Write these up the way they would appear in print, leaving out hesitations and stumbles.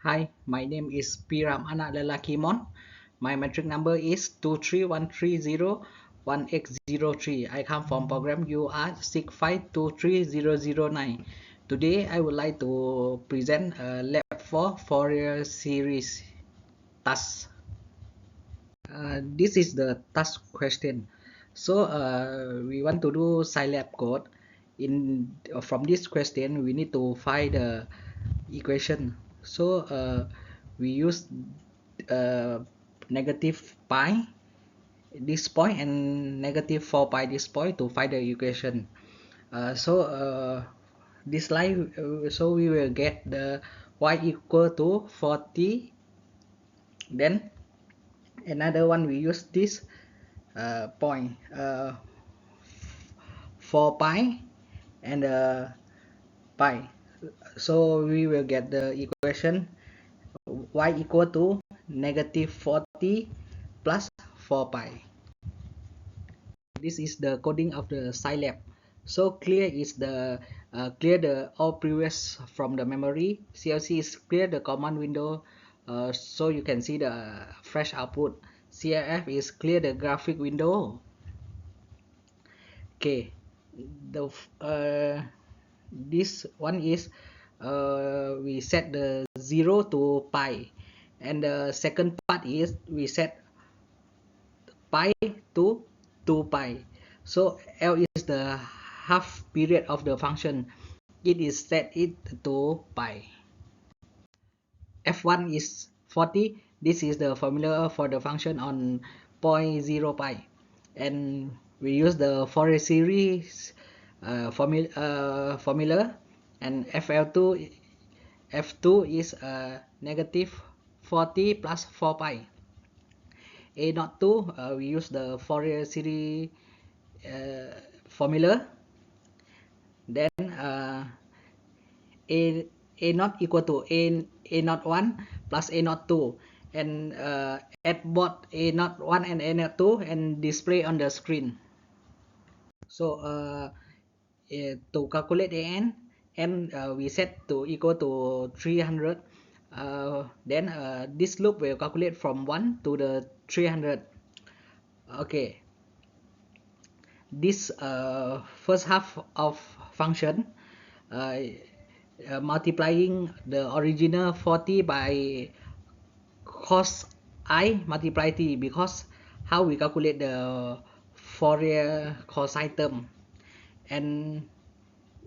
Hi, my name is Piram Anak Lelakimon. My metric number is 231301803. I come from program UR6523009. Today, I would like to present a lab 4 Fourier series task. This is the task question. So we want to do Scilab code. From this question, we need to find the equation. So we use negative pi this point and negative 4 pi this point to find the equation. This line, so we will get the y equal to 40. Then another one we use this point 4 pi and pi. So we will get the equation y equal to negative 40 plus 4 pi. This is the coding of the Scilab. So clear is the clear the all previous from the memory. CLC is clear the command window, so you can see the fresh output. CLF is clear the graphic window. Okay, the this one is we set the 0 to pi, and the second part is we set pi to 2 pi. So L is the half period of the function. It is set it to pi. F1 is 40. This is the formula for the function on 0.0 pi. And we use the Fourier series formula, and F2 is negative 40 plus 4 pi. A02, we use the Fourier series formula. Then a not equal to a01 plus a02, and add both a01 and a02 and display on the screen. So to calculate n we set to equal to 300. Then this loop will calculate from 1 to the 300. Okay, this first half of function, multiplying the original 40 by cos I multiply t, because how we calculate the Fourier cosine term. And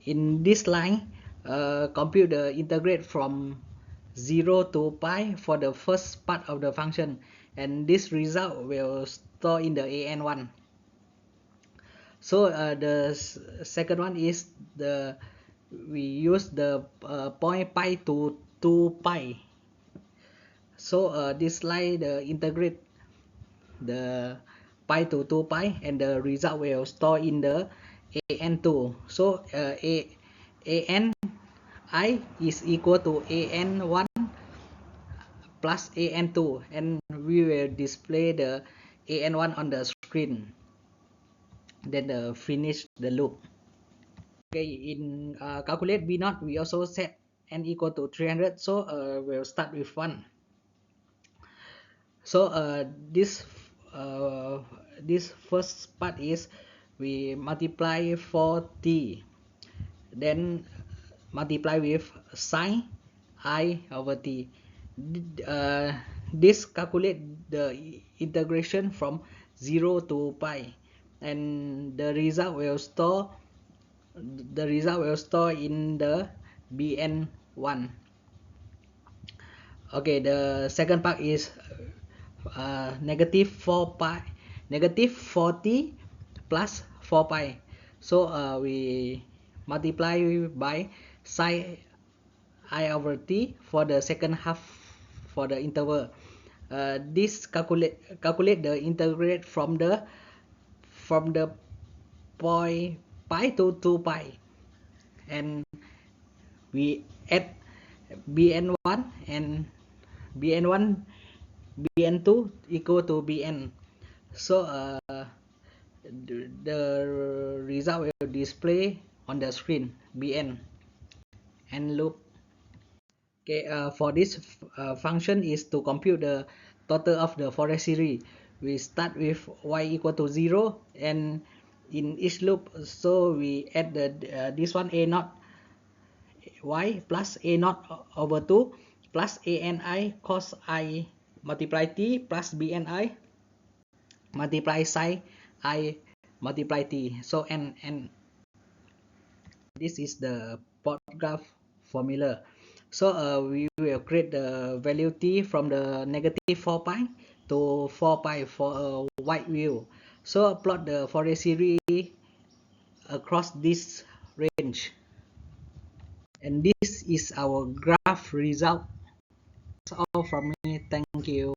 in this line, compute the integrate from 0 to pi for the first part of the function, and this result will store in the an1. So the second one is we use the point pi to 2 pi. So this line the integrate the pi to 2 pi, and the result will store in the an2. So an I is equal to an1 plus an2, and we will display the an1 on the screen. Then finish the loop. Okay, in calculate b0, we also set n equal to 300. So we'll start with 1. So this first part is we multiply 4t, then multiply with sine I over t. This calculate the integration from 0 to pi, and the result will store in the bn1. Okay, the second part is negative 40 plus 4 pi. So we multiply by sine I over t for the second half for the interval. This calculate the integrate from the point pi to 2 pi, and we add bn1 and bn1 bn2 equal to bn. So the result will display on the screen bn and loop. Okay, for this function is to compute the total of the Fourier series. We start with y equal to 0, and in each loop, so we add the this one a naught y plus a naught over 2 plus ani cos I multiply t plus bni multiply psi I multiply t. So and this is the plot graph formula. So we will create the value t from the negative 4 pi to 4 pi for a wide view. So plot the Fourier series across this range. And this is our graph result. That's all from me. Thank you.